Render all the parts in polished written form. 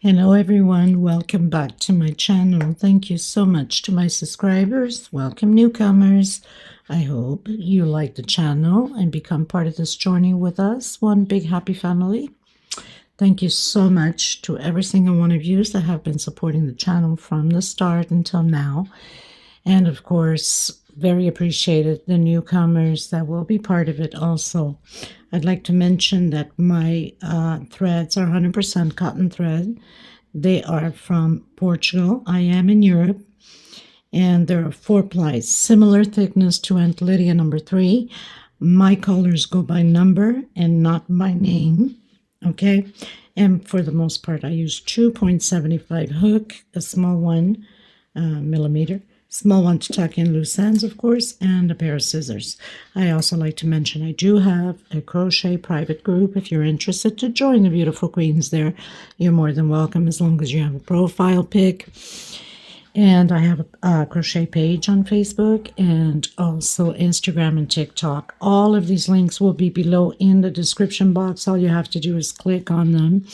Hello everyone, welcome back to my channel. Thank you so much to my subscribers. Welcome newcomers. I hope you like the channel and become part of this journey with us. One big happy family. Thank you so much to every single one of you that have been supporting the channel from the start until now. And of course, very appreciated the newcomers that will be part of it also. I'd like to mention that my threads are 100% cotton thread. They are from Portugal. I am in Europe. And there are 4 plies, similar thickness to Aunt Lydia number 3. My colors go by number and not by name. Okay. And for the most part, I use 2.75 hook, a small one millimeter. Small one to tuck in loose ends, of course, and a pair of scissors. I also like to mention I do have a crochet private group. If you're interested to join the beautiful queens there, you're more than welcome as long as you have a profile pic. And I have a crochet page on Facebook and also Instagram and TikTok. All of these links will be below in the description box. All you have to do is click on them.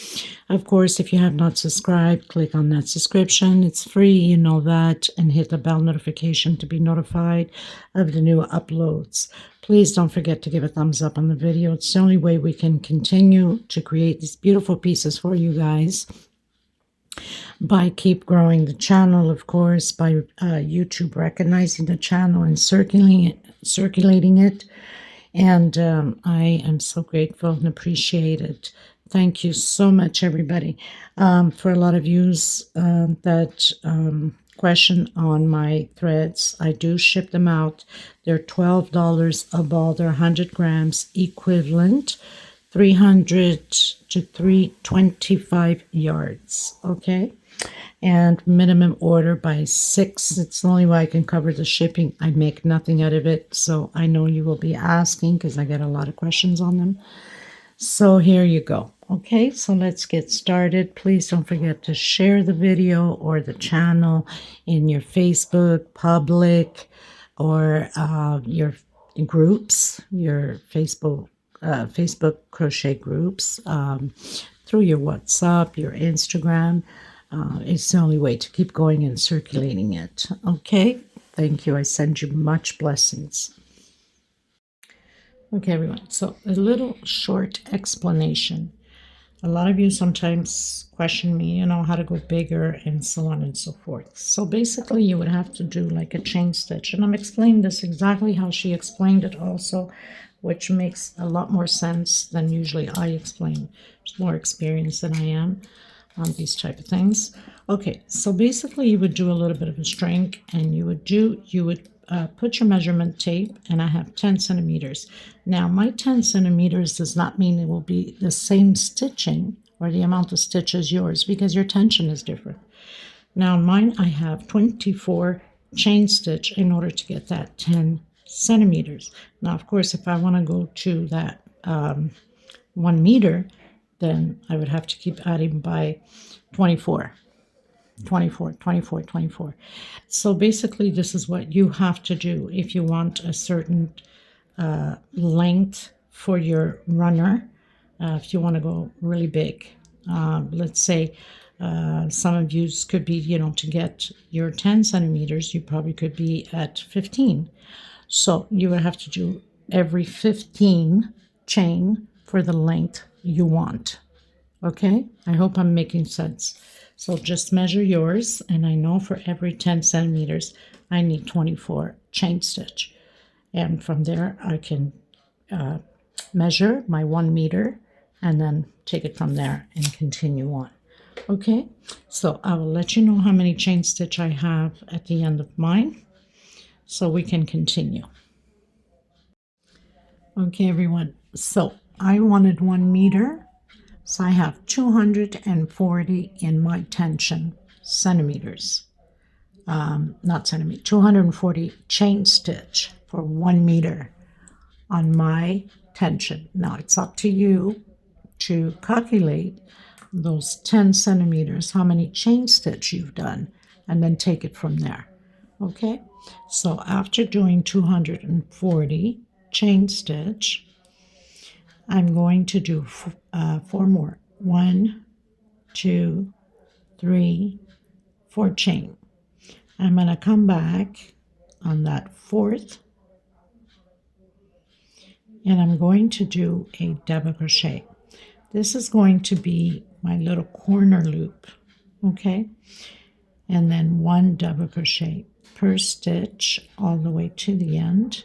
Of course, if you have not subscribed, click on that subscription. It's free, you know that, and hit the bell notification to be notified of the new uploads. Please don't forget to give a thumbs up on the video. It's the only way we can continue to create these beautiful pieces for you guys. By keep growing the channel, of course, by YouTube recognizing the channel and circulating it. And I am so grateful and appreciate it. Thank you so much, everybody. For a lot of yous that question on my threads, I do ship them out. They're $12 a ball. They're 100 grams equivalent. 300 to 325 yards, okay? And minimum order by 6. It's the only way I can cover the shipping. I make nothing out of it, so I know you will be asking because I get a lot of questions on them. So here you go. Okay, so let's get started. Please don't forget to share the video or the channel in your Facebook public or your groups, your Facebook crochet groups, through your WhatsApp, your Instagram. It's the only way to keep going and circulating it. Okay, thank you. I send you much blessings. Okay, everyone, so a little short explanation. A lot of you sometimes question me, how to go bigger and so on and so forth. So basically you would have to do like a chain stitch, and I'm explaining this exactly how she explained it also, which makes a lot more sense than usually I explain. There's more experience than I am on these type of things. Okay, so basically you would do a little bit of a string, and you would put your measurement tape, and I have 10 centimeters. Now my 10 centimeters does not mean it will be the same stitching or the amount of stitch as yours, because your tension is different. Now mine, I have 24 chain stitch in order to get that 10 centimeters. Now of course if I want to go to that 1 meter, then I would have to keep adding by 24. So basically this is what you have to do if you want a certain length for your runner. If you want to go really big, let's say some of you could be, to get your 10 centimeters, you probably could be at 15. So you would have to do every 15 chain for the length you want. Okay, I hope I'm making sense. So just measure yours, and I know for every 10 centimeters I need 24 chain stitch, and from there I can measure my 1 meter and then take it from there and continue on. Okay, so I will let you know how many chain stitch I have at the end of mine so we can continue. Okay, everyone, so I wanted 1 meter. So I have 240 in my tension centimeters, not centimeter, 240 chain stitch for 1 meter on my tension. Now it's up to you to calculate those 10 centimeters, how many chain stitch you've done, and then take it from there. Okay, so after doing 240 chain stitch, I'm going to do 4 more. 1, 2, 3, 4 chain. I'm going to come back on that 4th, and I'm going to do a double crochet. This is going to be my little corner loop, okay? And then 1 double crochet per stitch all the way to the end.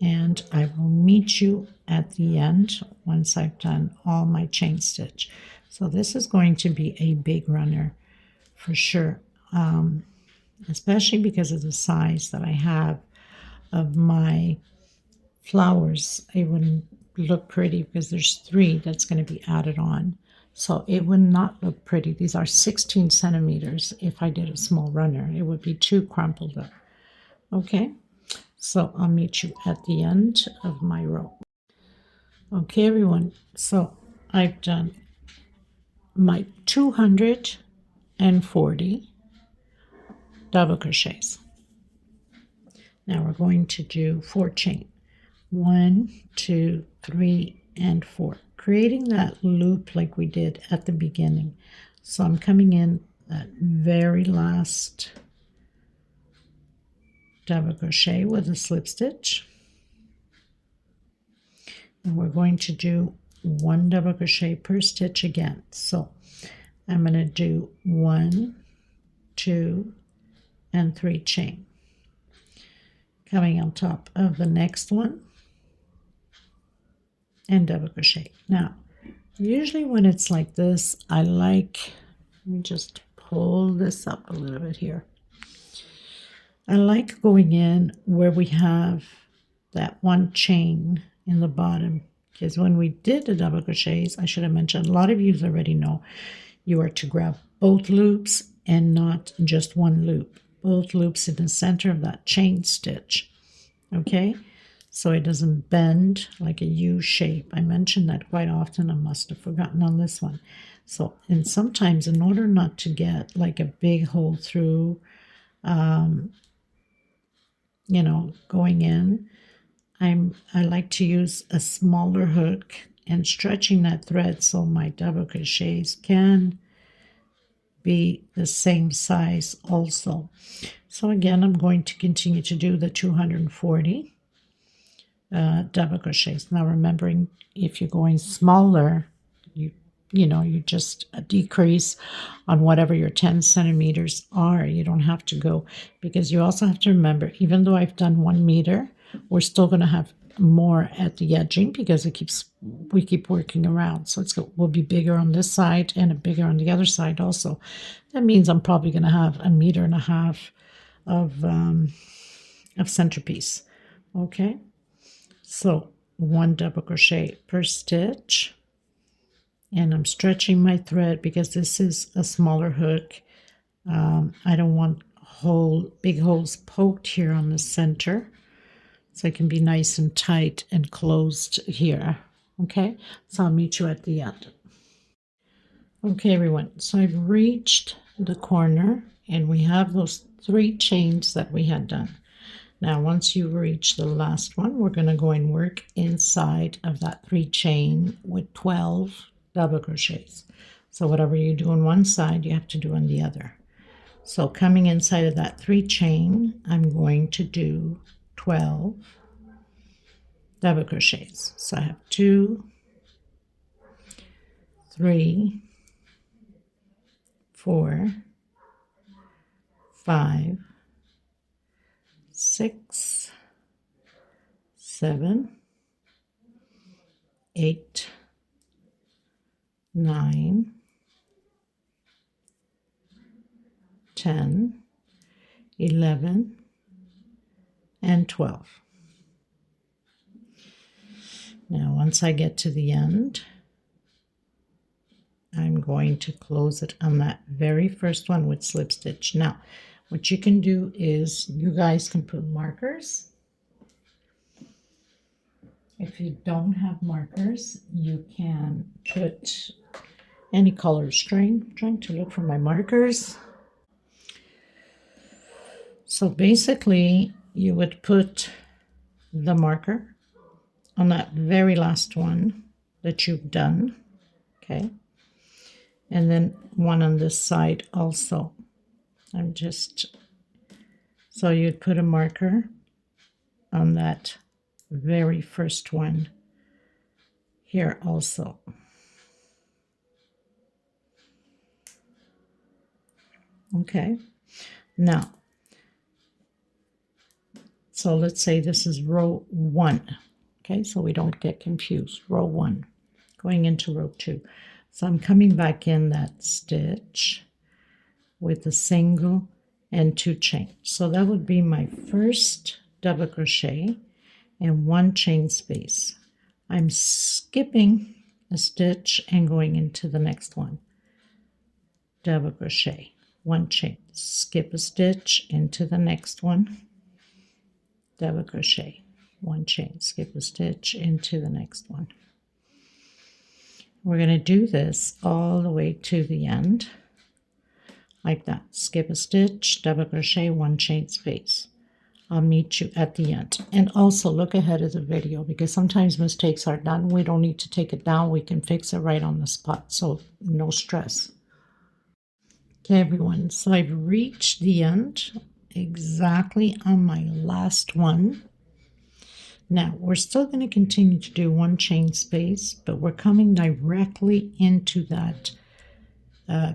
And I will meet you at the end once I've done all my chain stitch. So this is going to be a big runner for sure, especially because of the size that I have of my flowers. It wouldn't look pretty because there's 3 that's going to be added on. So it would not look pretty. These are 16 centimeters. If I did a small runner, it would be too crumpled up. Okay, so I'll meet you at the end of my row. Okay, everyone, so I've done my 240 double crochets. Now we're going to do 4 chain. 1, 2, 3, and 4. Creating that loop like we did at the beginning. So I'm coming in that very last double crochet with a slip stitch. And we're going to do 1 double crochet per stitch again. So I'm going to do 1, 2, and 3 chain. Coming on top of the next one, and double crochet. Now, usually when it's like this, let me just pull this up a little bit here. I like going in where we have that 1 chain in the bottom, because when we did the double crochets, I should have mentioned, a lot of you already know you are to grab both loops and not just 1 loop. Both loops in the center of that chain stitch, okay? So it doesn't bend like a U shape. I mention that quite often. I must have forgotten on this one. So, and sometimes in order not to get like a big hole through, going in, I like to use a smaller hook and stretching that thread so my double crochets can be the same size also. So again, I'm going to continue to do the 240 double crochets. Now remembering, if you're going smaller, you just decrease on whatever your 10 centimeters are. You don't have to go, because you also have to remember, even though I've done 1 meter, we're still going to have more at the edging because we keep working around. So will be bigger on this side and bigger on the other side also. That means I'm probably going to have 1.5 meters of centerpiece. Okay. So 1 double crochet per stitch, and I'm stretching my thread because this is a smaller hook. I don't want big holes poked here on the center, so it can be nice and tight and closed here. Okay, so I'll meet you at the end. Okay, everyone, so I've reached the corner, and we have those 3 chains that we had done. Now, once you reach the last one, we're going to go and work inside of that 3 chain with 12 double crochets. So whatever you do on one side, you have to do on the other. So coming inside of that 3 chain, I'm going to do 12 double crochets. So I have 2, 3, 4, 5, 6, 7, 8, 9, 10, 11, and 12. Now, once I get to the end, I'm going to close it on that very first one with slip stitch. Now, what you can do is you guys can put markers. If you don't have markers, you can put any color string. I'm trying to look for my markers. So basically, you would put the marker on that very last one that you've done, okay? and then one on this side also. So you'd put a marker on that very first one here also. Okay, now, so let's say this is row 1. Okay, so we don't get confused. Row 1, going into row 2. So I'm coming back in that stitch with a single and 2 chains. So that would be my first double crochet and 1 chain space. I'm skipping a stitch and going into the next one. Double crochet, 1 chain, skip a stitch into the next one, double crochet, 1 chain, skip a stitch into the next one. We're going to do this all the way to the end, like that. Skip a stitch, double crochet, 1 chain space. I'll meet you at the end. And also look ahead of the video, because sometimes mistakes are done. We don't need to take it down. We can fix it right on the spot, so no stress. Okay, everyone, so I've reached the end exactly on my last one. Now, we're still going to continue to do 1 chain space, but we're coming directly into that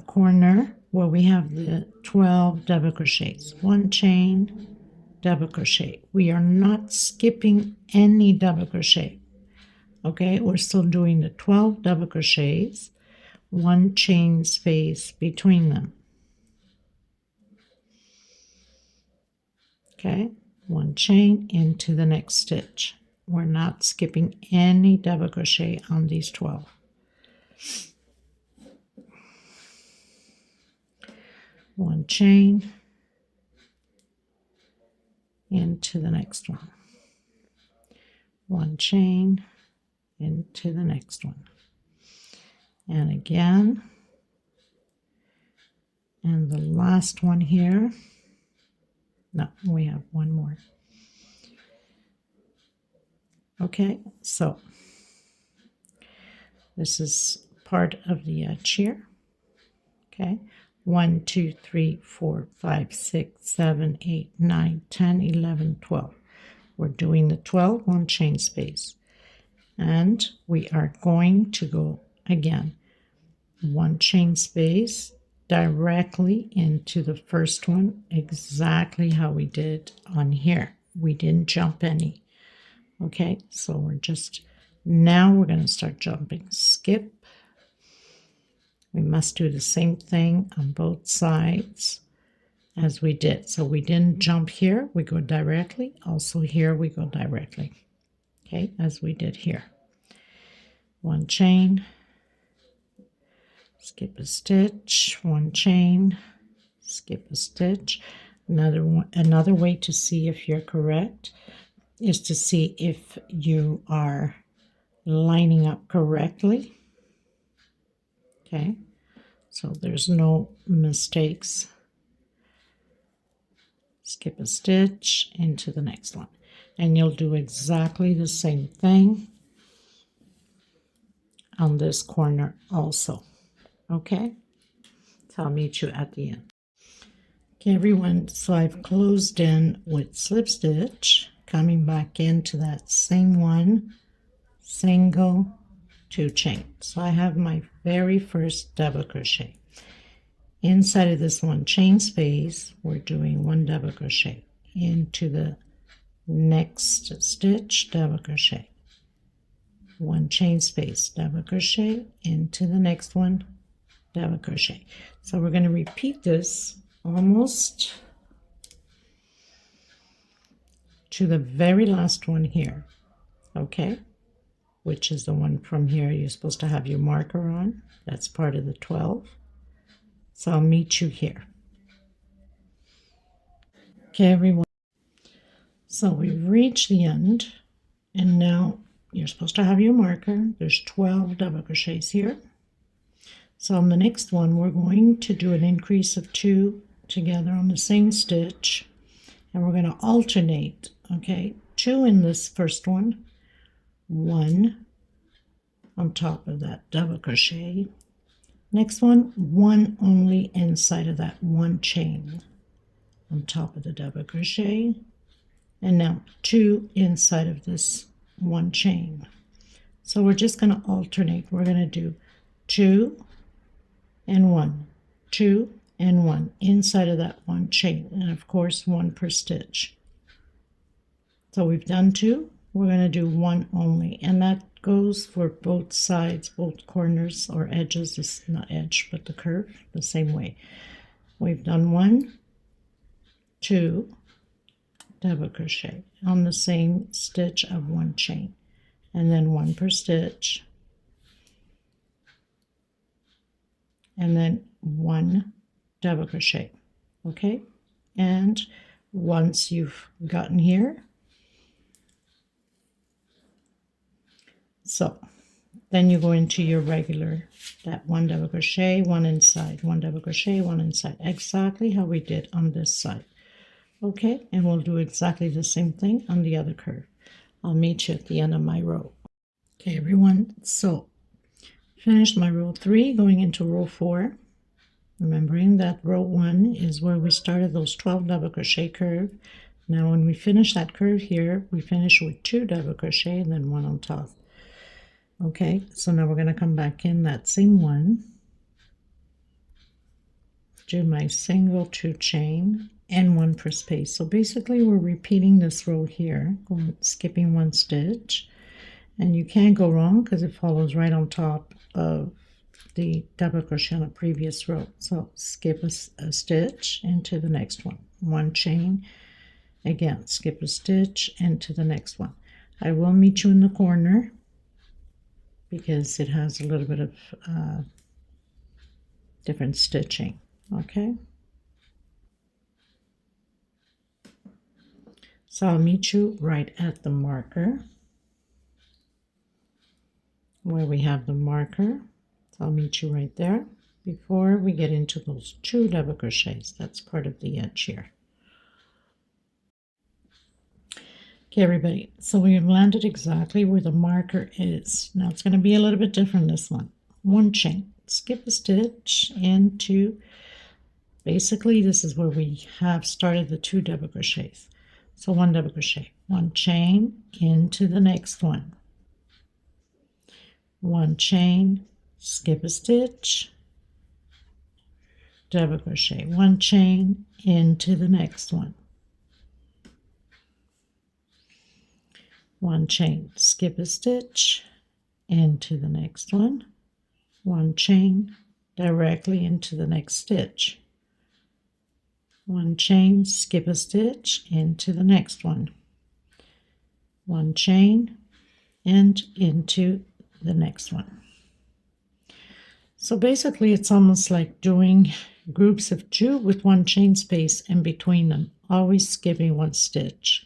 corner where we have the 12 double crochets. 1 chain, double crochet. We are not skipping any double crochet. Okay, we're still doing the 12 double crochets, 1 chain space between them. Okay, 1 chain into the next stitch. We're not skipping any double crochet on these 12. One chain into the next one. 1 chain into the next one. And again, and the last one here. No, we have 1 more. Okay, so this is part of the edge here. Okay, 1, 2, 3, 4, 5, 6, 7, 8, 9, 10, 11, 12. We're doing the 12 1 chain space. And we are going to go again 1 chain space directly into the first one, exactly how we did on here. We didn't jump any. Okay, so now we're going to start jumping. Skip. We must do the same thing on both sides as we did. So we didn't jump here, we go directly. Also here we go directly. Okay, as we did here. 1 chain, skip a stitch, 1 chain, skip a stitch. Another way to see if you're correct is to see if you are lining up correctly. Okay, so there's no mistakes. Skip a stitch into the next one, and you'll do exactly the same thing on this corner also. Okay, so I'll meet you at the end. Okay, everyone, so I've closed in with slip stitch, coming back into that same one, single, 2 chain. So I have my very first double crochet. Inside of this 1 chain space, we're doing 1 double crochet into the next stitch, double crochet, 1 chain space, double crochet into the next one, double crochet. So we're going to repeat this almost to the very last one here. Okay, which is the one from here you're supposed to have your marker on. That's part of the 12. So I'll meet you here. Okay, everyone. So we've reached the end, and now you're supposed to have your marker. There's 12 double crochets here. So on the next one, we're going to do an increase of 2 together on the same stitch, and we're going to alternate. Okay, 2 in this first one, 1 on top of that double crochet, Next one, one only inside of that one chain on top of the double crochet, and now two inside of this one chain. So we're just going to alternate. We're going to do 2 and 1, 2 and 1 inside of that one chain, and of course 1 per stitch. So we've done 2, we're going to do 1 only, and that goes for both sides, both corners or edges. This is not edge but the curve, the same way. We've done 1, 2, double crochet on the same stitch of one chain, and then 1 per stitch, and then 1 double crochet. Okay, and once you've gotten here, so then you go into your regular, that 1 double crochet, 1 inside, 1 double crochet, 1 inside, exactly how we did on this side. Okay, and we'll do exactly the same thing on the other curve. I'll meet you at the end of my row. Okay, everyone, so finished my row 3, going into row 4. Remembering that row 1 is where we started those 12 double crochet curve. Now when we finish that curve here, we finish with 2 double crochet and then 1 on top. Okay, so now we're going to come back in that same one, do my single 2 chain and 1 per space. So basically we're repeating this row here, skipping 1 stitch, and you can't go wrong because it follows right on top of the double crochet on the previous row. So skip a stitch into the next one, 1 chain, again skip a stitch into the next one. I will meet you in the corner because it has a little bit of different stitching. Okay, so I'll meet you right at the marker where we have the marker. So I'll meet you right there before we get into those 2 double crochets. That's part of the edge here. Okay, everybody, so we have landed exactly where the marker is. Now it's going to be a little bit different this one. 1 chain, skip a stitch into, basically this is where we have started the 2 double crochets. So 1 double crochet, 1 chain into the next one, 1 chain, skip a stitch, double crochet, 1 chain into the next one, 1 chain, skip a stitch into the next one, 1 chain directly into the next stitch, 1 chain, skip a stitch into the next one, 1 chain and into the next one. So basically it's almost like doing groups of 2 with 1 chain space in between them, always skipping 1 stitch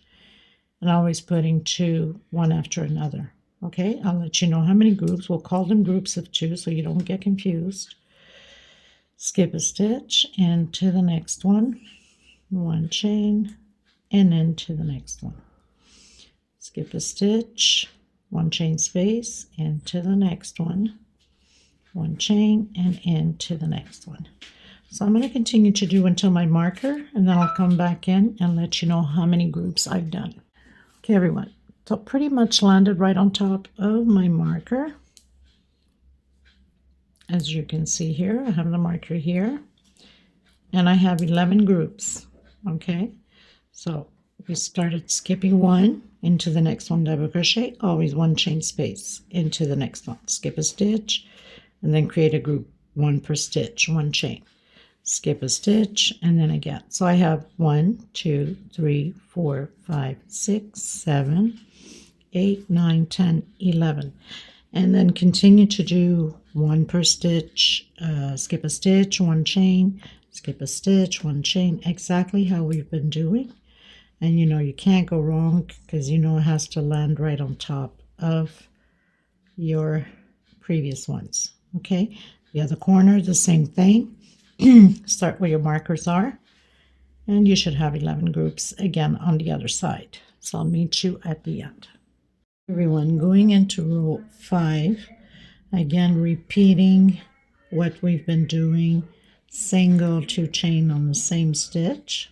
and always putting 2 one after another. Okay, I'll let you know how many groups. We'll call them groups of 2 so you don't get confused. Skip a stitch into the next one, 1 chain and into the next one. Skip a stitch, 1 chain space into the next one, 1 chain and into the next one. So I'm going to continue to do until my marker, and then I'll come back in and let you know how many groups I've done. Okay, everyone, so pretty much landed right on top of my marker. As you can see here, I have the marker here, and I have 11 groups. Okay, so we started skipping 1 into the next one, double crochet, always 1 chain space into the next one, skip a stitch, and then create a group, 1 per stitch, 1 chain, skip a stitch, and then again. So I have 1, 2, 3, 4, 5, 6, 7, 8, 9, 10, 11, and then continue to do 1 per stitch, skip a stitch, 1 chain, skip a stitch, 1 chain, exactly how we've been doing. And you know you can't go wrong because you know it has to land right on top of your previous ones. Okay, the other corner, the same thing. Start where your markers are, and you should have 11 groups again on the other side. So I'll meet you at the end. Everyone, going into row 5, again repeating what we've been doing, single 2 chain on the same stitch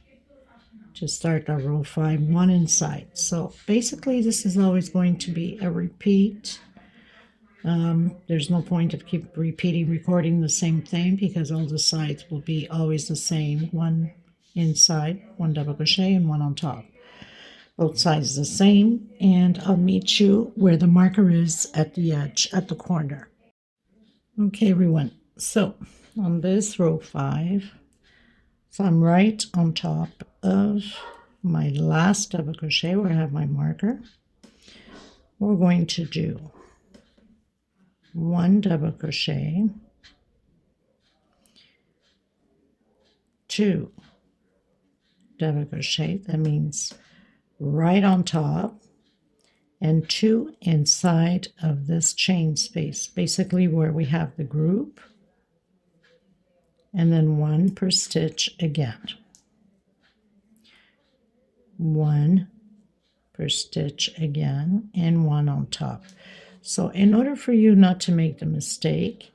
to start our row 5, 1 inside. So basically this is always going to be a repeat. There's no point of keep recording the same thing because all the sides will be always the same. 1 inside, 1 double crochet and 1 on top. Both sides the same, and I'll meet you where the marker is at the edge, at the corner. Okay everyone, so on this row 5, so I'm right on top of my last double crochet where I have my marker. We're going to do 1 double crochet, 2 double crochet, that means right on top, and 2 inside of this chain space, basically where we have the group, and then 1 per stitch again. 1 per stitch again, and 1 on top. So in order for you not to make the mistake,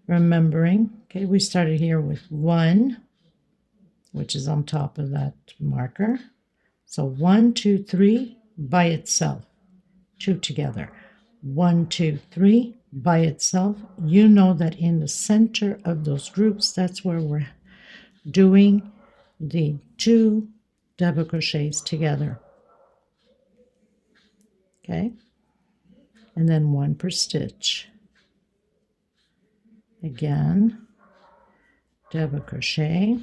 remembering, okay, we started here with 1, which is on top of that marker. So 1, 2, 3 by itself, 2 together. 1, 2, 3 by itself. You know that in the center of those groups, that's where we're doing the 2 double crochets together. Okay, and then 1 per stitch. Again, double crochet,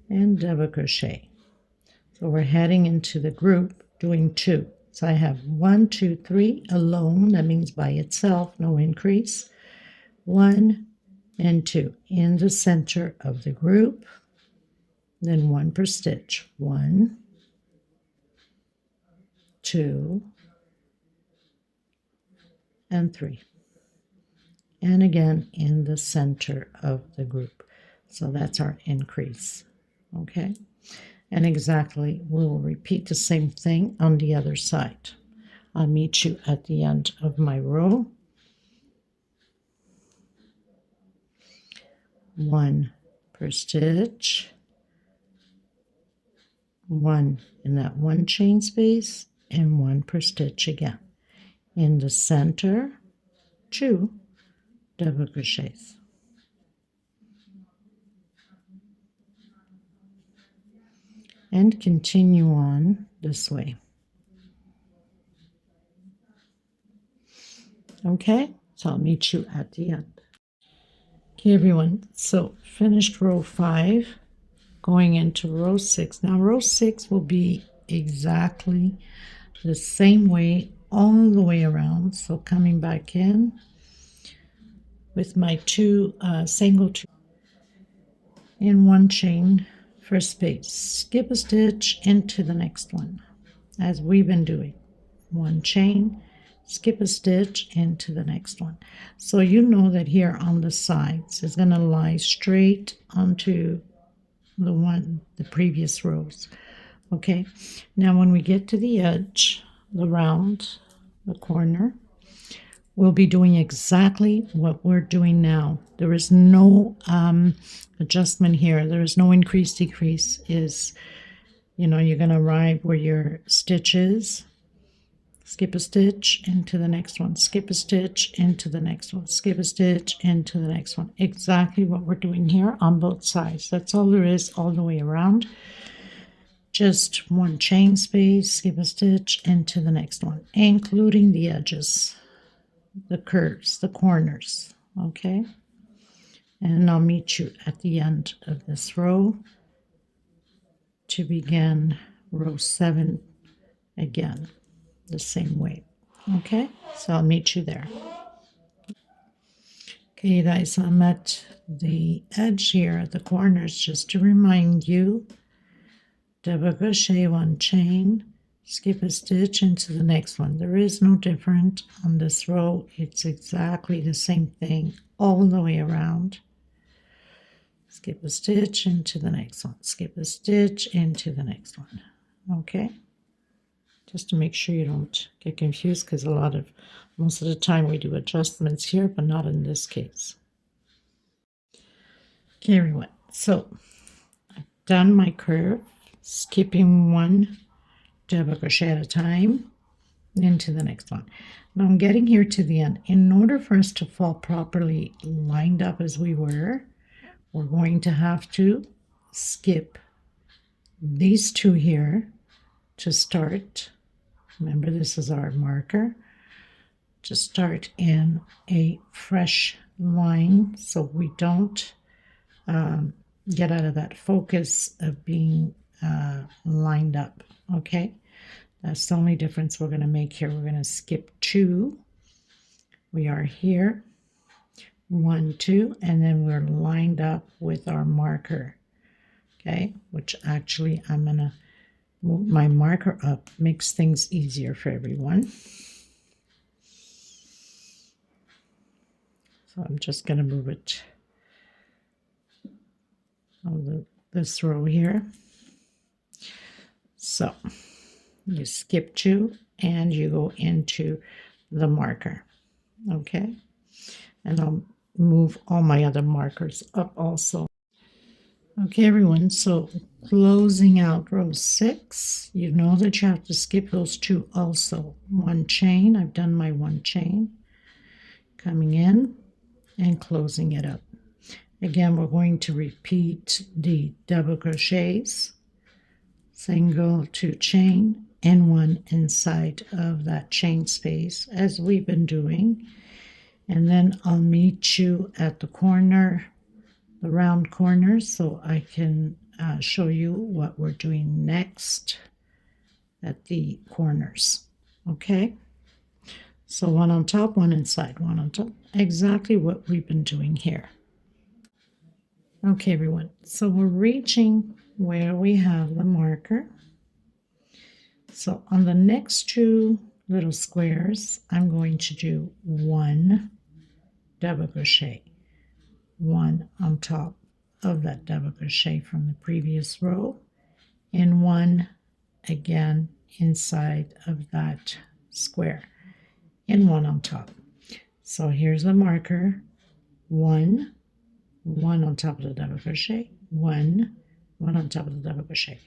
and double crochet. So we're heading into the group doing 2. So I have 1, 2, 3 alone, that means by itself, no increase. 1 and 2 in the center of the group, then 1 per stitch. 1, 2, and 3. And again in the center of the group. So that's our increase. Okay, and exactly we'll repeat the same thing on the other side. I'll meet you at the end of my row. 1 per stitch, 1 in that 1 chain space, and 1 per stitch again. In the center, 2 double crochets. And continue on this way. Okay, so I'll meet you at the end. Okay everyone, so finished row 5, going into row 6. Now row 6 will be exactly the same way all the way around. So coming back in with my 2 single 2 in 1 chain for space, skip a stitch into the next one, as we've been doing. 1 chain, skip a stitch into the next one. So you know that here on the sides is going to lie straight onto the previous rows. Okay, now when we get to the edge, the round, the corner, we'll be doing exactly what we're doing now. There is no adjustment here. There is no increase, decrease. Is, you know, you're going to arrive where your stitch is, skip a stitch into the next one, skip a stitch into the next one, skip a stitch into the next one. Exactly what we're doing here on both sides. That's all there is all the way around. Just 1 chain space, skip a stitch into the next one, including the edges, the curves, the corners. Okay, and I'll meet you at the end of this row to begin row 7 again the same way. Okay, so I'll meet you there. Okay guys, I'm at the edge here at the corners. Just to remind you, double crochet 1 chain, skip a stitch into the next one. There is no different on this row. It's exactly the same thing all the way around. Skip a stitch into the next one, skip a stitch into the next one. Okay, just to make sure you don't get confused, because most of the time we do adjustments here, but not in this case. Okay, everyone, so I've done my curve, skipping one double crochet at a time into the next one. Now I'm getting here to the end. In order for us to fall properly lined up as we're going to have to skip these two here to start. Remember, this is our marker, to start in a fresh line so we don't get out of that focus of being lined up. Okay, that's the only difference we're going to make here. We're going to skip two. We are here, 1, 2, and then we're lined up with our marker. Okay, which actually I'm going to move my marker up, makes things easier for everyone. So I'm just going to move it on this row here. So you skip two and you go into the marker. Okay, and I'll move all my other markers up also. Okay, everyone, so closing out row 6, you know that you have to skip those two also. One chain, I've done my one chain, coming in and closing it up. Again, we're going to repeat the double crochets, single, 2 chain, and 1 inside of that chain space as we've been doing. And then I'll meet you at the corner, the round corners, so I can show you what we're doing next at the corners. Okay, so one on top, one inside, one on top, exactly what we've been doing here. Okay, everyone, so we're reaching where we have the marker. So on the next two little squares, I'm going to do 1 double crochet, 1 on top of that double crochet from the previous row, and 1 again inside of that square, and 1 on top. So here's the marker, 1 on top of the double crochet, 1 on top of the double crochet.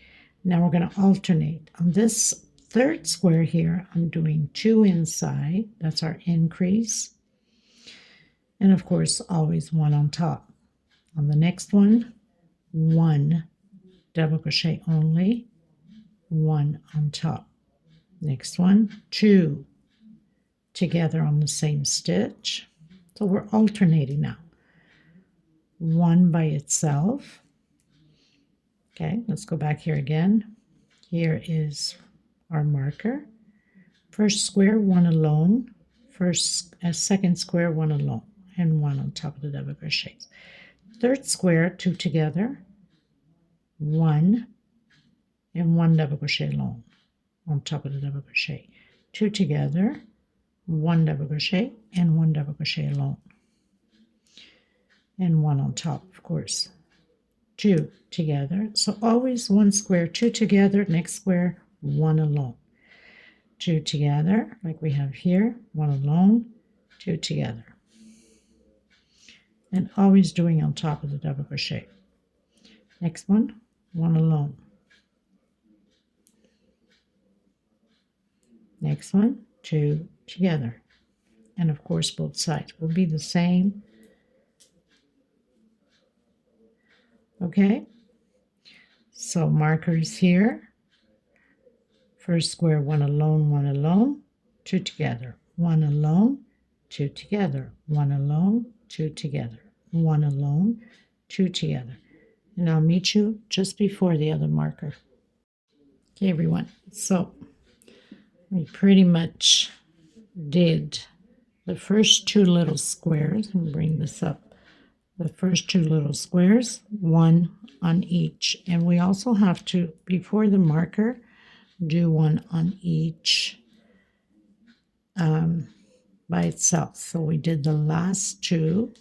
Now we're going to alternate. On this third square here, I'm doing 2 inside, that's our increase, and of course always 1 on top. On the next one, 1 double crochet only, 1 on top. Next one, 2 together on the same stitch. So we're alternating now. 1 by itself. Okay, let's go back here again. Here is our marker. First square, 1 alone. Second square, 1 alone, and 1 on top of the double crochets. Third square, 2 together, 1 and 1 double crochet alone on top of the double crochet. 2 together, 1 double crochet and 1 double crochet alone, and 1 on top, of course. 2 together, so always 1 square, 2 together, next square, 1 alone. 2 together, like we have here, 1 alone, 2 together. And always doing on top of the double crochet. Next one, 1 alone. Next one, 2 together. And of course both sides will be the same. Okay, so markers here. First square, 1 alone, 1 alone, 2 together, 1 alone, 2 together, 1 alone, 2 together, 1 alone, 2 together. And I'll meet you just before the other marker. Okay, everyone, so we pretty much did the first 2 little squares. And bring this up. The first 2 little squares, 1 on each. And we also have to, before the marker, do 1 on each by itself. So we did the last 2.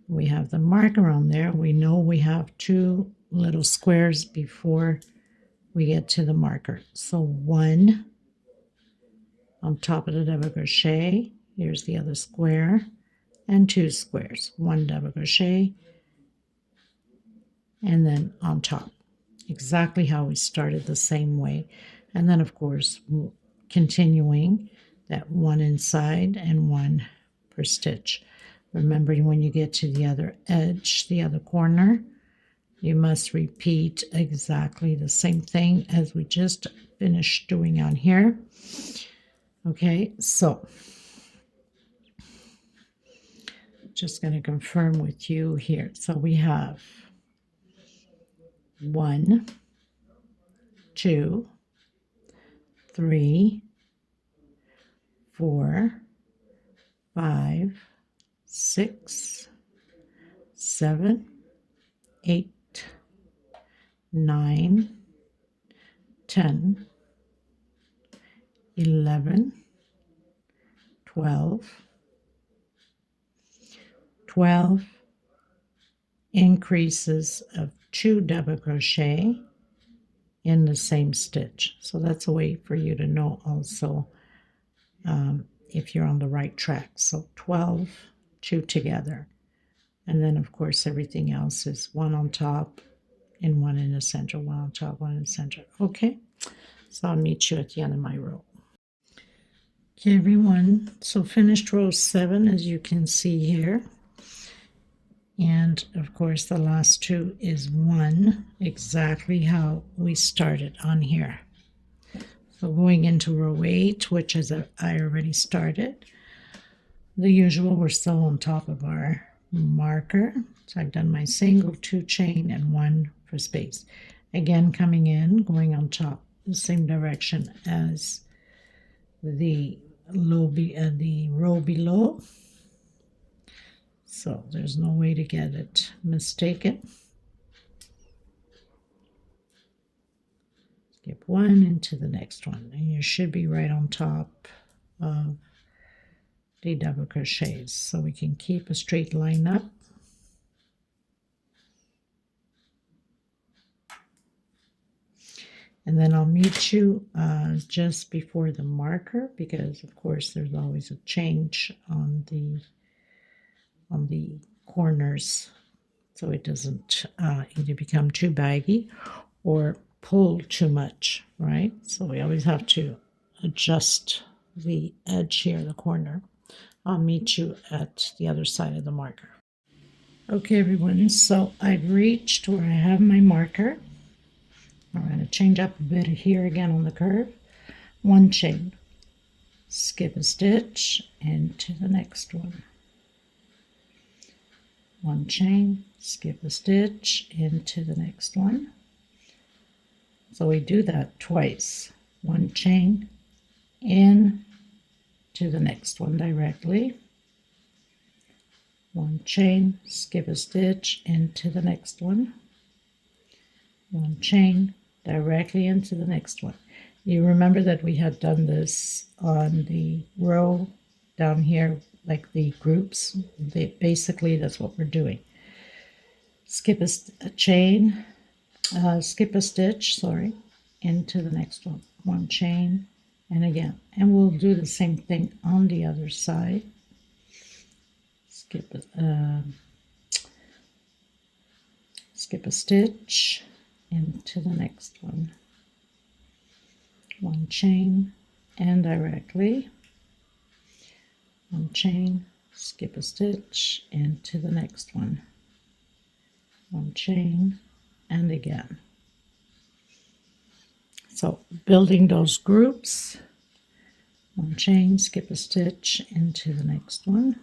We have the marker on there. We know we have 2 little squares before we get to the marker. So 1 on top of the double crochet. Here's the other square and 2 squares, 1 double crochet, and then on top, exactly how we started, the same way. And then of course continuing that 1 inside and 1 per stitch. Remembering when you get to the other edge, the other corner, you must repeat exactly the same thing as we just finished doing on here. Okay, so just going to confirm with you here. So we have 1, 2, 3, 4, 5, 6, 7, 8, 9, 10, 11, 12 increases of 2 double crochet in the same stitch. So that's a way for you to know also if you're on the right track. So 12, 2 together. And then of course everything else is 1 on top and 1 in the center, 1 on top, 1 in the center. Okay, so I'll meet you at the end of my row. Okay everyone, so finished row 7 as you can see here. And of course the last 2 is 1, exactly how we started on here. So going into row 8, which is I already started, the usual, we're still on top of our marker. So I've done my single, 2 chain, and 1 for space. Again, coming in, going on top, the same direction as the row below. So there's no way to get it mistaken. Skip 1 into the next one, and you should be right on top of the double crochets, so we can keep a straight line up. And then I'll meet you just before the marker, because of course there's always a change on the corners, so it doesn't either become too baggy or pull too much, right? So we always have to adjust the edge here, the corner. I'll meet you at the other side of the marker. Okay everyone, so I've reached where I have my marker. I'm going to change up a bit here again on the curve. 1 chain, skip a stitch into the next one. 1 chain, skip a stitch into the next one. So we do that twice. 1 chain in to the next one directly. 1 chain, skip a stitch into the next one. 1 chain directly into the next one. You remember that we had done this on the row down here, like the groups. Basically that's what we're doing. Skip a chain, skip a stitch, sorry, into the next one. 1 chain, and again. And we'll do the same thing on the other side. Skip a stitch into the next one. 1 chain and directly. 1 chain, skip a stitch into the next one. 1 chain and again. So building those groups, 1 chain, skip a stitch into the next one.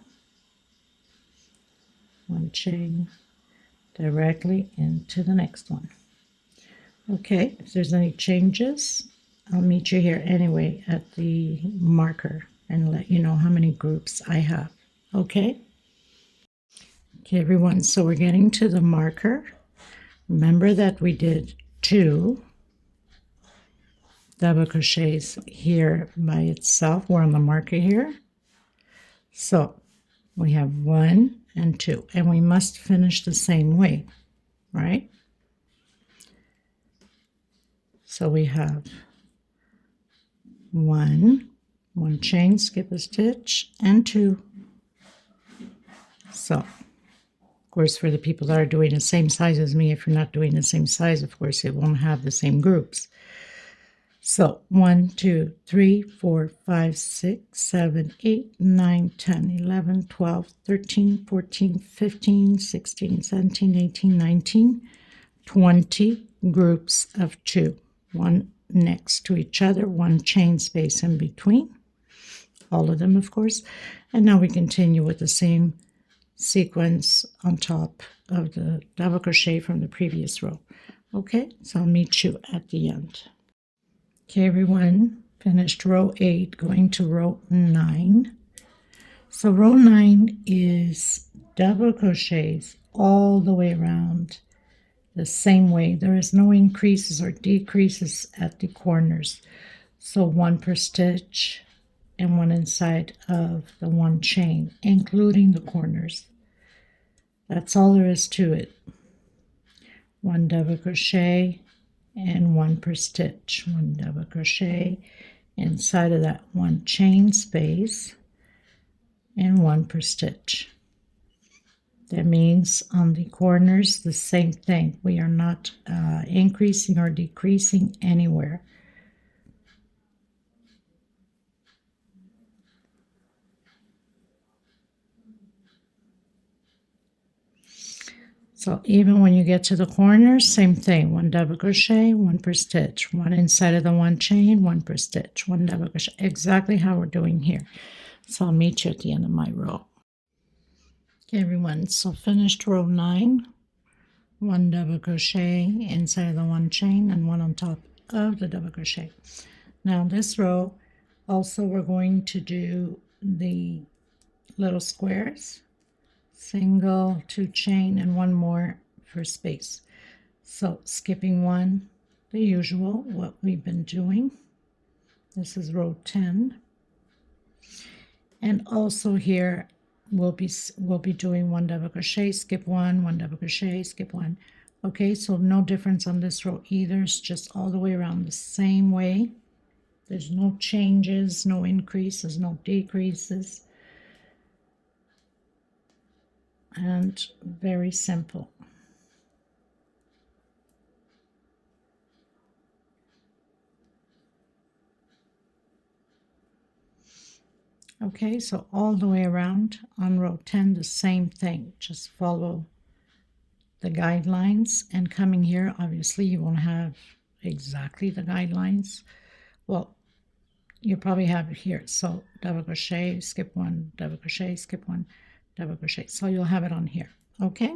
1 chain directly into the next one. Okay, if there's any changes, I'll meet you here anyway at the marker and let you know how many groups I have. Okay? Okay, everyone, so we're getting to the marker. Remember that we did 2 double crochets here by itself. We're on the marker here. So we have 1 and 2, and we must finish the same way, right? So we have 1, 1 chain, skip a stitch, and 2. So, of course, for the people that are doing the same size as me, if you're not doing the same size, of course, it won't have the same groups. So 1, 2, 3, 4, 5, 6, 7, 8, 9, 10, 11, 12, 13, 14, 15, 16, 17, 18, 19, 20 groups of 2. 1 next to each other, 1 chain space in between. All of them, of course. And now we continue with the same sequence on top of the double crochet from the previous row. Okay, so I'll meet you at the end. Okay, everyone, finished row 8, going to row 9. So row 9 is double crochets all the way around the same way. There is no increases or decreases at the corners. So 1 per stitch and 1 inside of the 1 chain, including the corners. That's all there is to it. 1 double crochet and 1 per stitch. 1 double crochet inside of that 1 chain space and 1 per stitch. That means on the corners the same thing. We are not increasing or decreasing anywhere. So even when you get to the corners, same thing. 1 double crochet, 1 per stitch. 1 inside of the 1 chain, 1 per stitch. 1 double crochet. Exactly how we're doing here. So I'll meet you at the end of my row. Okay, everyone. So finished row 9. 1 double crochet inside of the 1 chain and 1 on top of the double crochet. Now this row, also we're going to do the little squares. Single, 2 chain, and 1 more for space. So skipping 1, the usual, what we've been doing. This is row 10. And also here we'll be doing 1 double crochet, skip 1, 1 double crochet, skip 1. Okay, so no difference on this row either. It's just all the way around the same way. There's no changes, no increases, no decreases. And very simple. Okay, so all the way around on row 10, the same thing. Just follow the guidelines, and coming here, obviously you won't have exactly the guidelines. Well, you probably have it here. So double crochet, skip 1, double crochet, skip 1, double crochet. So you'll have it on here. Okay.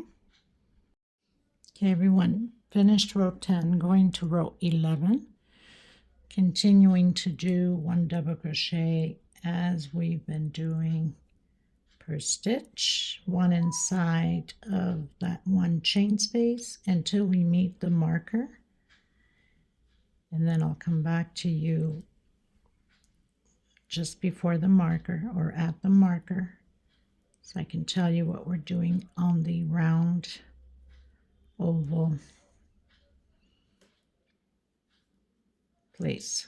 Okay, everyone, finished row 10, going to row 11, continuing to do 1 double crochet as we've been doing per stitch, 1 inside of that 1 chain space until we meet the marker. And then I'll come back to you just before the marker or at the marker, so I can tell you what we're doing on the round oval place.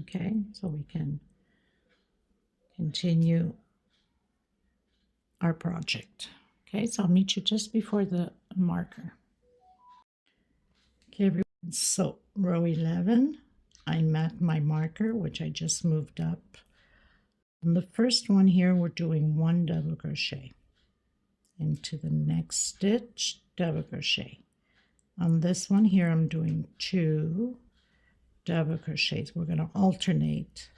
Okay, so we can continue our project. Okay, so I'll meet you just before the marker. Okay, everyone, so row 11, I'm at my marker, which I just moved up. On the first one here, we're doing 1 double crochet into the next stitch, double crochet. On this one here, I'm doing 2 double crochets. We're going to alternate.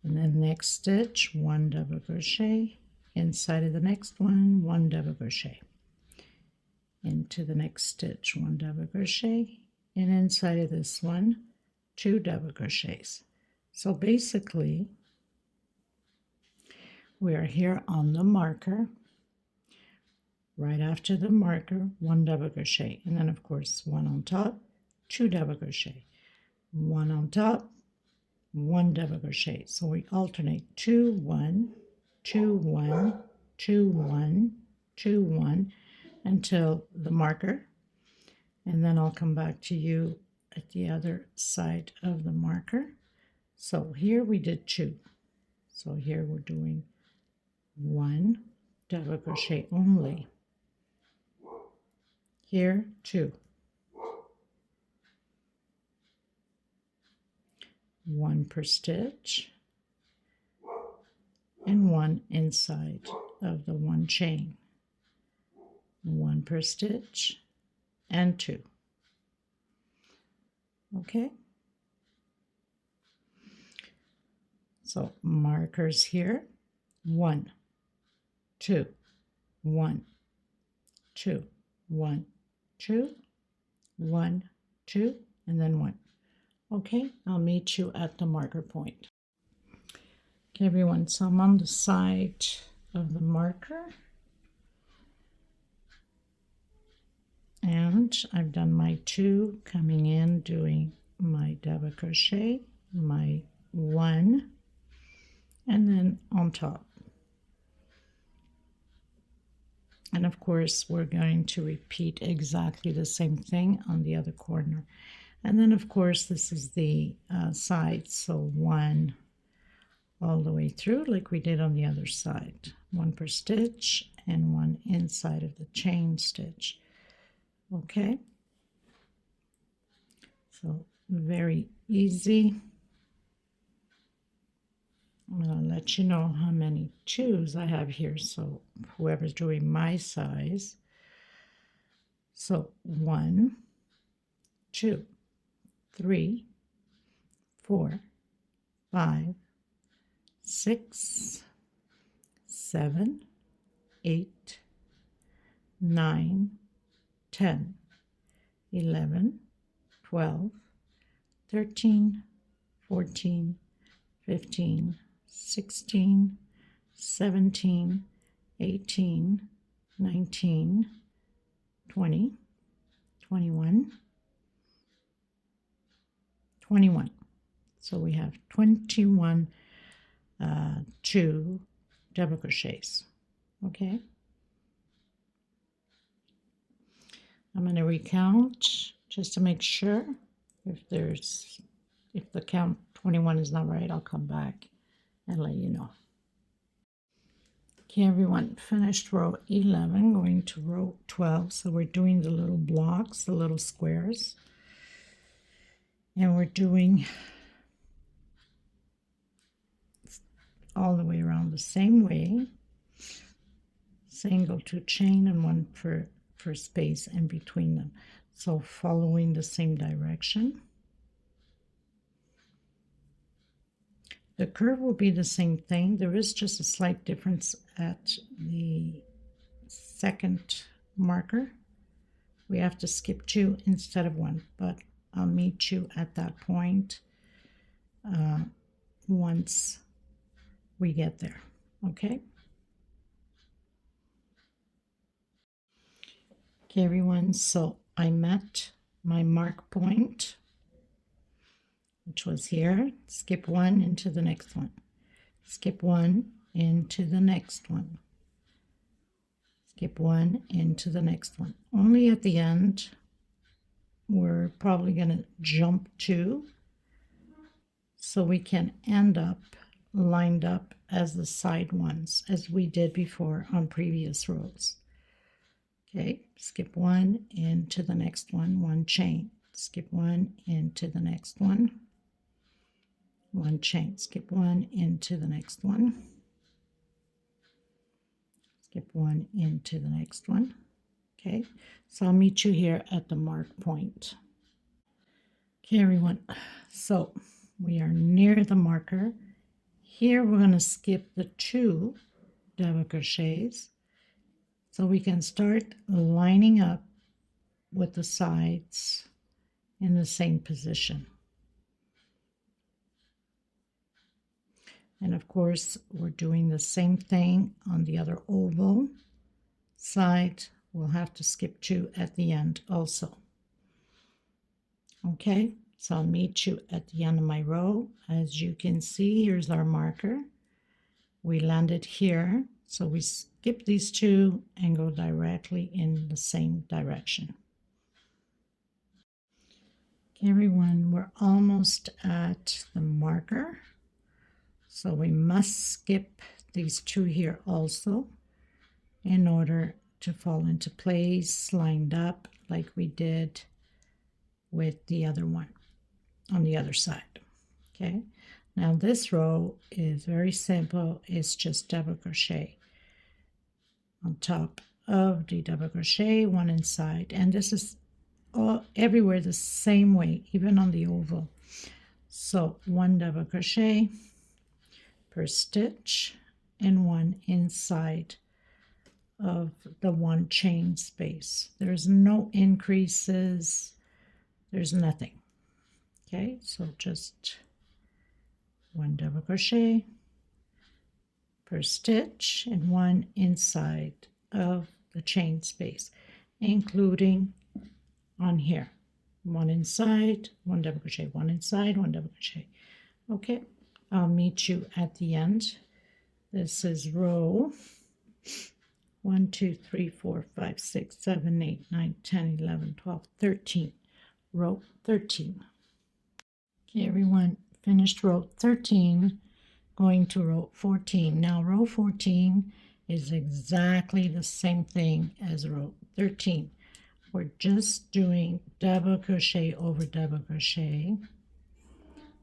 And then next stitch, 1 double crochet, inside of the next one, 1 double crochet, into the next stitch, 1 double crochet, and inside of this one, 2 double crochets. So basically, we are here on the marker. Right after the marker, 1 double crochet, and then of course 1 on top, 2 double crochet, 1 on top, 1 double crochet. So we alternate 2 1 2 1 2 1 2 1 until the marker, and then I'll come back to you at the other side of the marker. So here we did 2. So here we're doing 1 double crochet only. Here 2. 1 per stitch and 1 inside of the 1 chain. 1 per stitch and 2. Okay, so markers here, 1, 2, 1, 2, 1, 2, 1, 2, and then 1. Okay, I'll meet you at the marker point. Okay, everyone, so I'm on the side of the marker. And I've done my 2, coming in, doing my double crochet, my 1, and then on top. And of course, we're going to repeat exactly the same thing on the other corner. And then, of course, this is the side, so 1 all the way through, like we did on the other side. 1 per stitch and 1 inside of the chain stitch. Okay, so very easy. I'm going to let you know how many 2s I have here, so whoever's doing my size. So 1, 2, 3, 4, 5, 6, 7, 8, 9, 10, 11, 12, 13, 14, 15, 16, 17, 18, 19, 20, 21, 21. So we have 21 2 double crochets. Okay. I'm going to recount just to make sure. If the count 21 is not right, I'll come back and let you know. Okay, everyone, finished row 11, going to row 12. So we're doing the little blocks, the little squares. And we're doing all the way around the same way. Single 2 chain and 1 per space in between them. So following the same direction. The curve will be the same thing. There is just a slight difference at the second marker. We have to skip 2 instead of 1, but I'll meet you at that point once we get there. Okay? Okay, everyone, so I met my mark point, which was here. Skip 1 into the next one. Skip 1 into the next one. Skip 1 into the next one. Only at the end, we're probably going to jump 2, so we can end up lined up as the side ones, as we did before on previous rows. Okay, skip 1 into the next one, 1 chain. Skip 1 into the next one, 1 chain. Skip 1 into the next one. Skip 1 into the next one. Okay, so I'll meet you here at the mark point. Okay, everyone, so we are near the marker. Here we're going to skip the 2 double crochets, so we can start lining up with the sides in the same position. And of course, we're doing the same thing on the other oval side. We'll have to skip 2 at the end also. Okay, so I'll meet you at the end of my row. As you can see, here's our marker. We landed here, so we skip these 2 and go directly in the same direction. Okay, everyone, we're almost at the marker. So we must skip these two here also in order to fall into place, lined up like we did with the other one on the other side. Okay, now this row is very simple. It's just double crochet on top of the double crochet, one inside, and this is all everywhere the same way, even on the oval. So one double crochet per stitch and one inside of the one chain space. There's no increases, there's nothing. Okay, so just one double crochet per stitch and one inside of the chain space, including on here, one inside, one double crochet, one inside, one double crochet. Okay, I'll meet you at the end. This is row 1, 2, 3, 4, 5, 6, 7, 8, 9, 10, 11, 12, 13. Row 13. Okay, everyone, finished row 13, going to row 14. Now, row 14 is exactly the same thing as row 13. We're just doing double crochet over double crochet,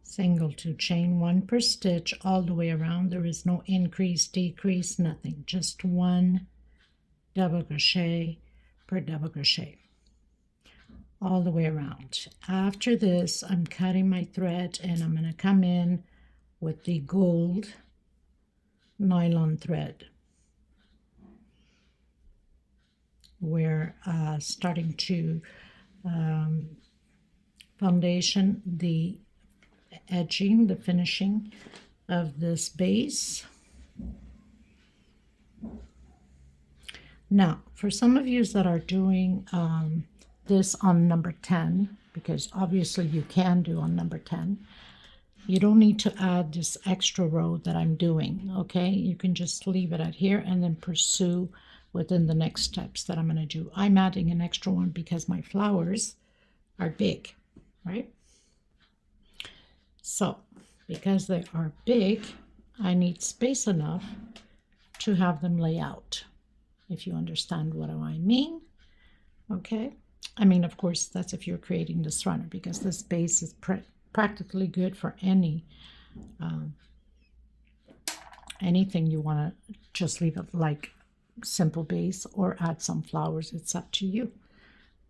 single 2 chain, 1 per stitch all the way around. There is no increase, decrease, nothing, just one double crochet per double crochet all the way around. After this, I'm cutting my thread and I'm going to come in with the gold nylon thread. We're starting to foundation the edging, the finishing of this base. Now, for some of you that are doing this on number 10, because obviously you can do on number 10, you don't need to add this extra row that I'm doing, okay? You can just leave it at here and then pursue within the next steps that I'm going to do. I'm adding an extra one because my flowers are big, right? So, because they are big, I need space enough to have them lay out, if you understand what I mean, okay? I mean, of course, that's if you're creating this runner, because this base is practically good for anything you want to just leave it like simple base or add some flowers. It's up to you.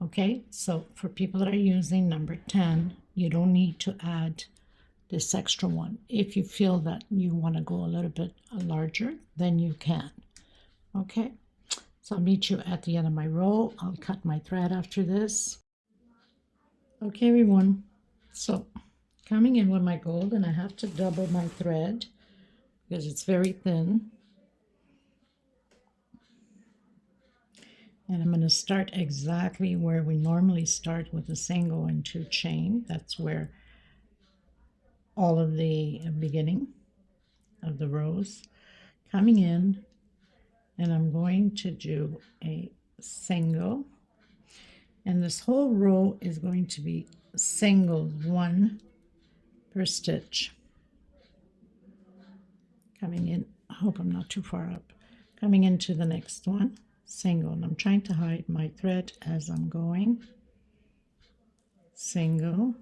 Okay, so for people that are using number 10, you don't need to add this extra one. If you feel that you want to go a little bit larger, then you can. Okay, so I'll meet you at the end of my row. I'll cut my thread after this. Okay, everyone, so coming in with my gold, and I have to double my thread because it's very thin. And I'm going to start exactly where we normally start with a single and 2 chain. That's where all of the beginning of the rows. Coming in, and I'm going to do a single. And this whole row is going to be single 1 per stitch. Coming in, I hope I'm not too far up. Coming into the next one, single, and I'm trying to hide my thread as I'm going. Single.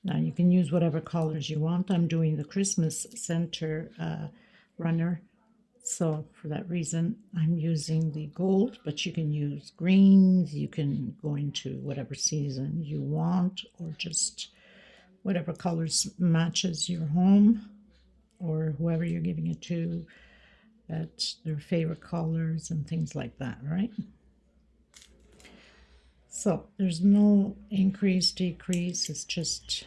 Now you can use whatever colors you want. I'm doing the Christmas center runner, so for that reason I'm using the gold, but you can use greens, you can go into whatever season you want, or just whatever colors matches your home or whoever you're giving it to, at their favorite colors and things like that, right? So there's no increase, decrease, it's just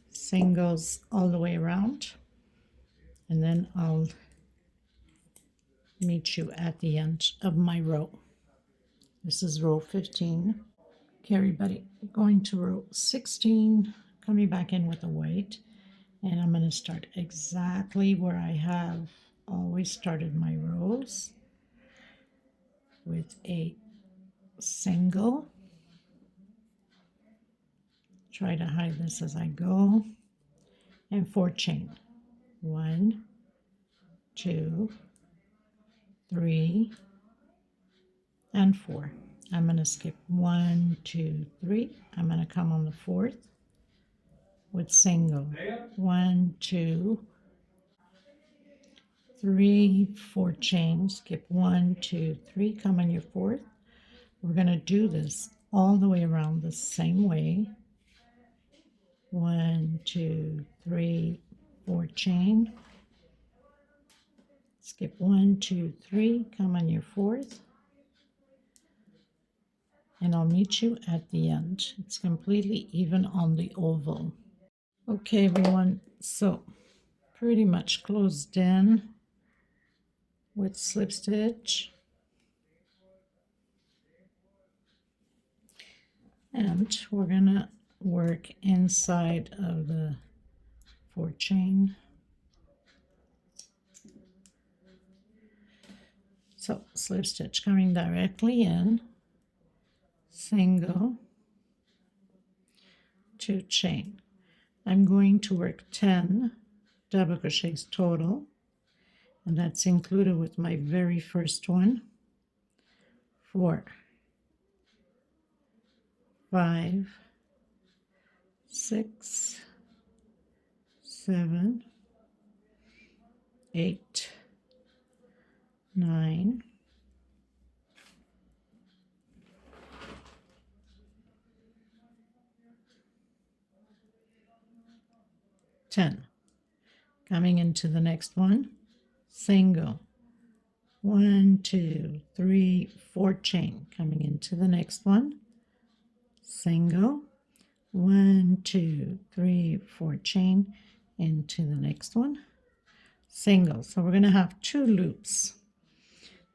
singles all the way around. And then I'll meet you at the end of my row. This is row 15. Okay, everybody, going to row 16, coming back in with a white, and I'm going to start exactly where I have always started my rows, with a single. Try to hide this as I go, and 4 chain. 1, 2, 3, and 4. I'm going to skip 1, 2, 3. I'm going to come on the 4th with single. 1, 2, 3, 4 chains. Skip 1, 2, 3. Come on your 4th. We're going to do this all the way around the same way. 1, 2, 3, 4 chain. Skip 1, 2, 3. Come on your 4th. And I'll meet you at the end. It's completely even on the oval. Okay, everyone, so pretty much closed in with slip stitch. And we're gonna work inside of the 4 chain. So slip stitch coming directly in, single, 2 chain. I'm going to work 10 double crochets total, and that's included with my very first one. 4, 5, 6, 7, 8, 9, 10. Coming into the next one, single, 1, 2, 3, 4 chain. Coming into the next one, single, 1, 2, 3, 4 chain. Into the next one, single. So we're going to have 2 loops.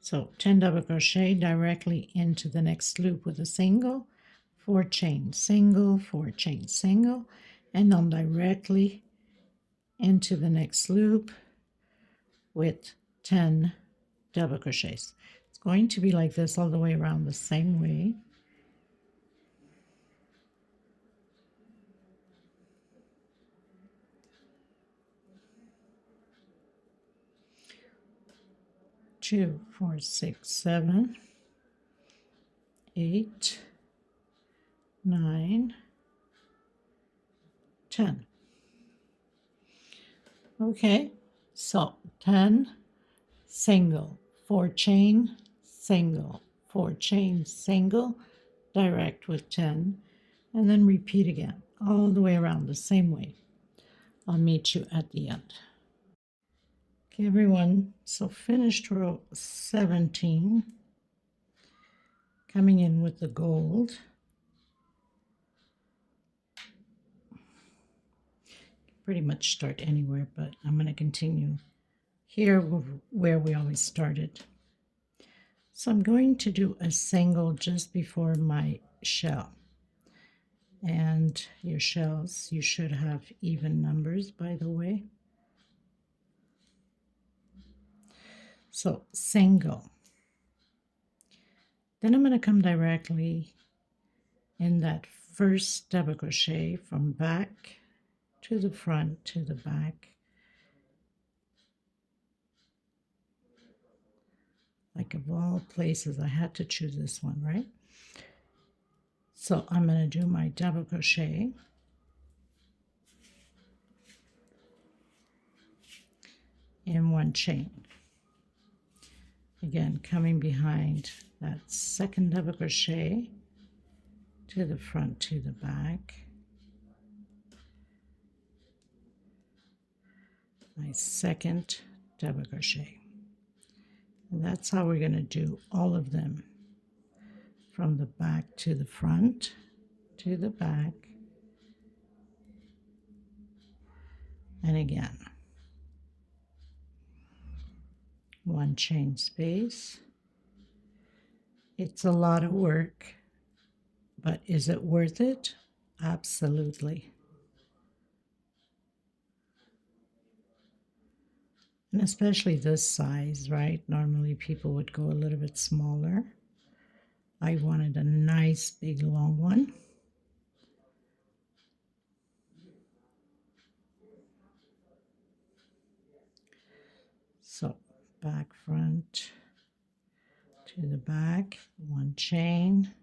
So 10 double crochet directly into the next loop with a single, 4 chain, single, 4 chain, single, and then directly into the next loop with 10 double crochets. It's going to be like this all the way around the same way. Two, 4, 6, 7, 8, 9, 10. Okay, so 10, single, 4 chain, single, 4 chain, single, direct with 10, and then repeat again all the way around the same way. I'll meet you at the end. Okay, everyone, so finished row 17, coming in with the gold. Pretty much start anywhere, but I'm going to continue here where we always started. So I'm going to do a single just before my shell. And your shells, you should have even numbers, by the way. So single. Then I'm going to come directly in that first double crochet from back to the front to the back. Like of all places, I had to choose this one, right? So I'm going to do my double crochet. In 1 chain. Again, coming behind that second double crochet to the front to the back. My second double crochet. And that's how we're going to do all of them, from the back to the front to the back, and again 1 chain space. It's a lot of work, but is it worth it? Absolutely. And especially this size, right? Normally people would go a little bit smaller. I wanted a nice big long one. back front to the back, 1 chain,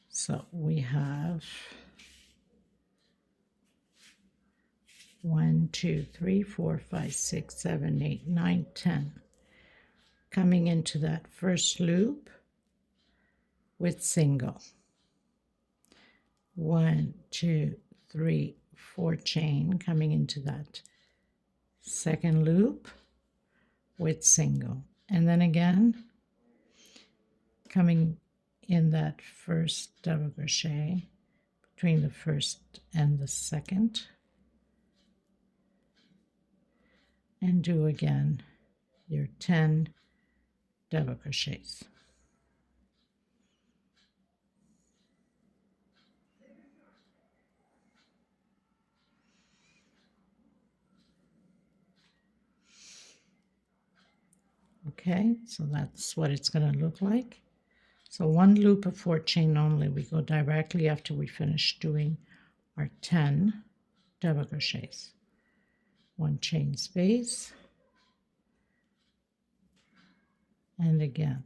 so we have 1, 2, 3, 4, 5, 6, 7, 8, 9, 10 coming into that first loop with single. 1, 2, 3, 4 chain coming into that second loop with single, and then again coming in that first double crochet between the first and the second, and do again your 10 double crochets. Okay, so that's what it's going to look like. So 1 loop of 4 chain only. We go directly after we finish doing our 10 double crochets. 1 chain space, and again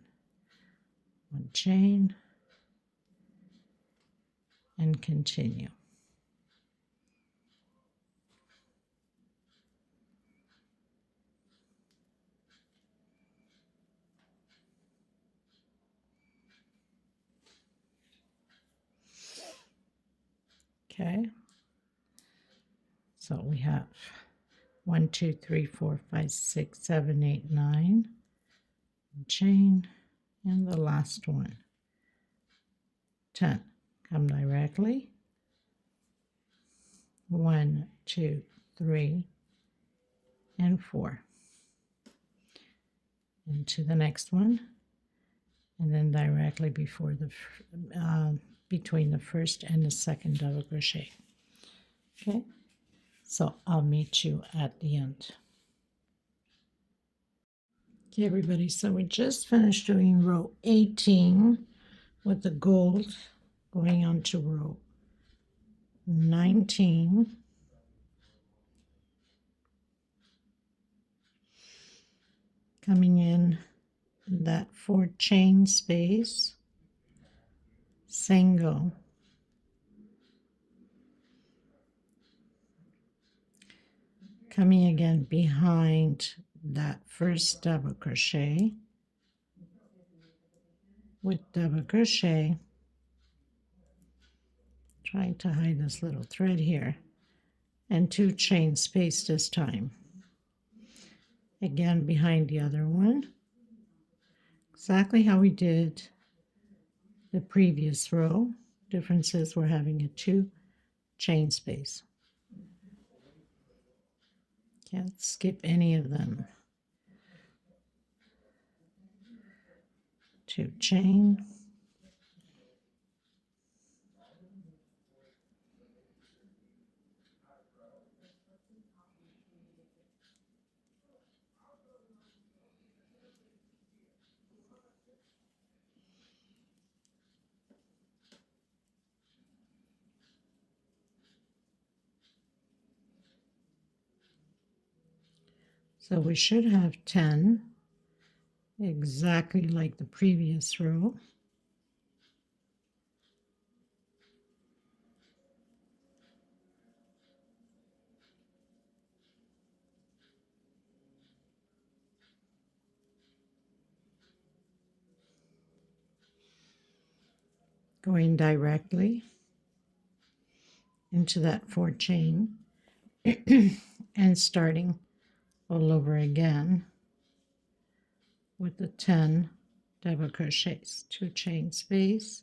1 chain, and continue. Okay, so we have 1, 2, 3, 4, 5, 6, 7, 8, 9 chain, and the last one 10. Come directly, 1, 2, 3, and 4 into the next one, and then directly before the between the first and the second double crochet. Okay, so I'll meet you at the end. Okay, everybody, so we just finished doing row 18 with the gold going on to row 19. Coming in that 4 chain space, single, coming again behind that first double crochet with double crochet, trying to hide this little thread here, and 2 chain space this time. Again behind the other one, exactly how we did the previous row. Difference is we're having a 2 chain space. Can't skip any of them. 2 chain, so we should have 10, exactly like the previous row. Going directly into that 4 chain and starting all over again with the 10 double crochets, 2 chain space,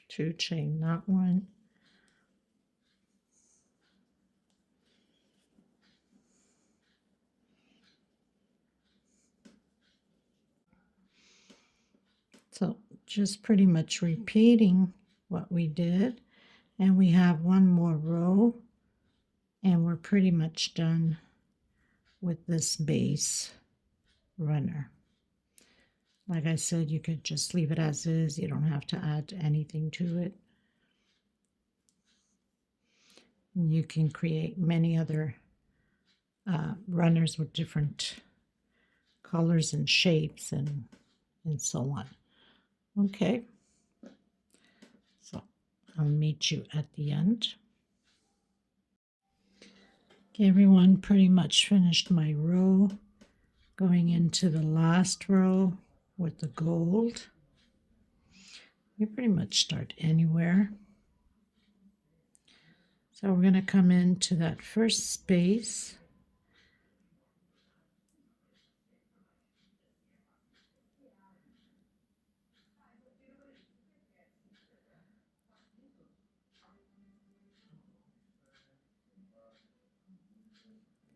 two chain, not one, so just pretty much repeating what we did, and we have 1 more row And we're pretty much done with this base runner. Like I said, you could just leave it as is. You don't have to add anything to it. You can create many other runners with different colors and shapes and so on. Okay, so I'll meet you at the end. Okay, everyone, pretty much finished my row. Going into the last row with the gold. You pretty much start anywhere. So we're going to come into that first space.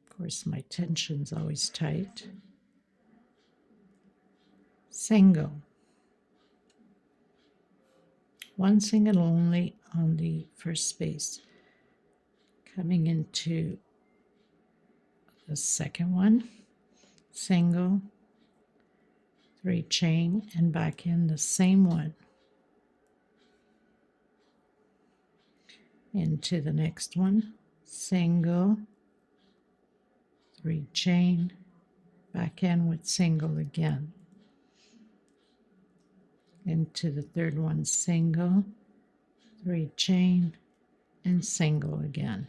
Of course, my tension's always tight. Single. One single only on the first space. Coming into the second one, single, 3 chain, and back in the same one. Into the next one, single, 3 chain, back in with single again. Into the third one, single, 3 chain, and single again.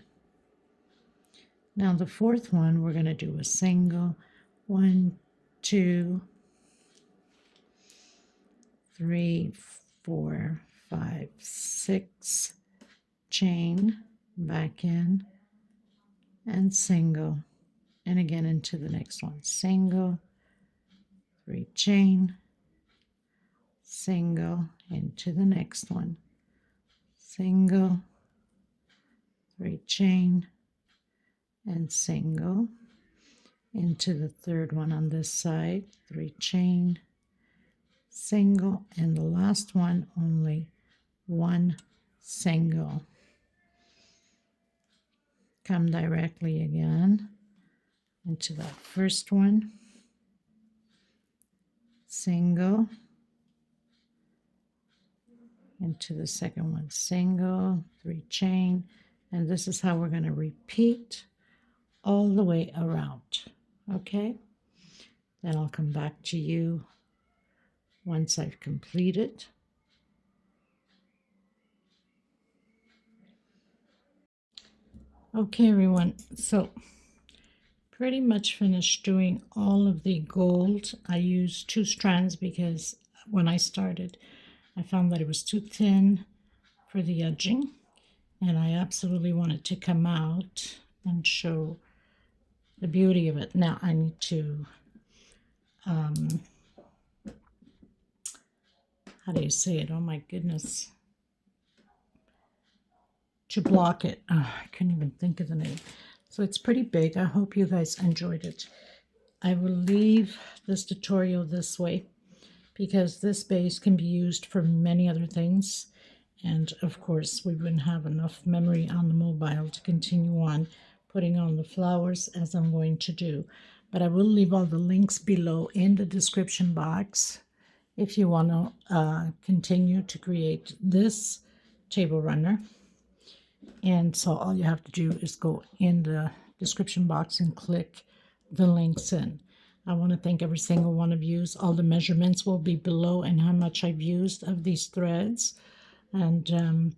Now the fourth one, we're going to do a single, 1, 2, 3, 4, 5, 6, chain, back in, and single, and again into the next one, single, 3 chain, single, into the next one, single, 3 chain, and single, into the third one on this side, 3 chain, single, and the last one only 1 single. Come directly again into that first one, single, into the second one, single, 3 chain, and this is how we're going to repeat all the way around. Okay, then I'll come back to you once I've completed. Okay, everyone, so pretty much finished doing all of the gold. I used 2 strands because when I started I found that it was too thin for the edging, and I absolutely wanted to come out and show the beauty of it. Now I need to how do you say it? Oh my goodness. To block it. Oh, I couldn't even think of the name. So it's pretty big. I hope you guys enjoyed it. I will leave this tutorial this way because this base can be used for many other things. And of course, we wouldn't have enough memory on the mobile to continue on putting on the flowers as I'm going to do. But I will leave all the links below in the description box if you want to continue to create this table runner. And so all you have to do is go in the description box and click the links in. I want to thank every single one of you. All the measurements will be below and how much I've used of these threads. And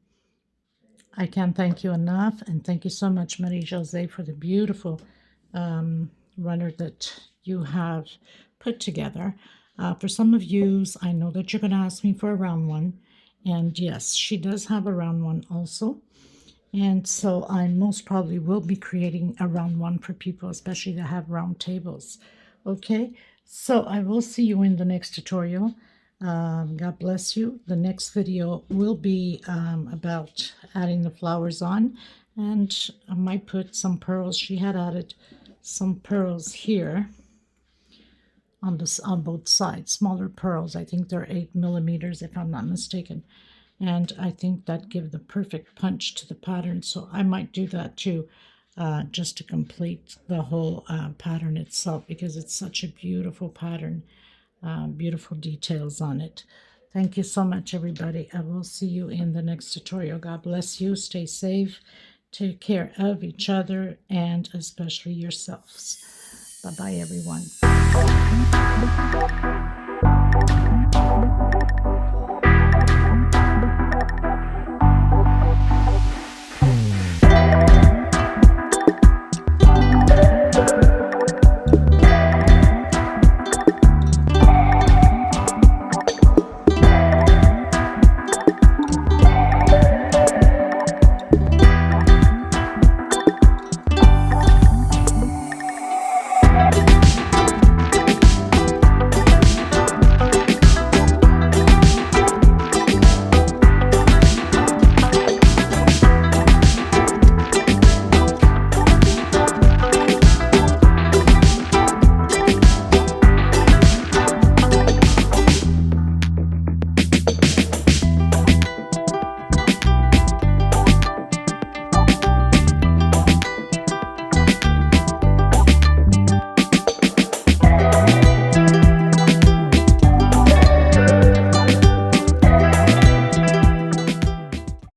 I can't thank you enough. And thank you so much, Marie-Jose, for the beautiful runner that you have put together. For some of you, I know that you're going to ask me for a round one. And yes, she does have a round one also. And so I most probably will be creating a round one for people, especially that have round tables. Okay, so I will see you in the next tutorial. God bless you. The next video will be about adding the flowers on, and I might put some pearls. She had added some pearls here on both sides, smaller pearls. I think they're 8 millimeters if I'm not mistaken. And I think that give the perfect punch to the pattern. So I might do that too. just to complete the whole pattern itself, because it's such a beautiful pattern, beautiful details on it. Thank you so much, everybody. I will see you in the next tutorial. God bless you. Stay safe. Take care of each other and especially yourselves. Bye-bye, everyone.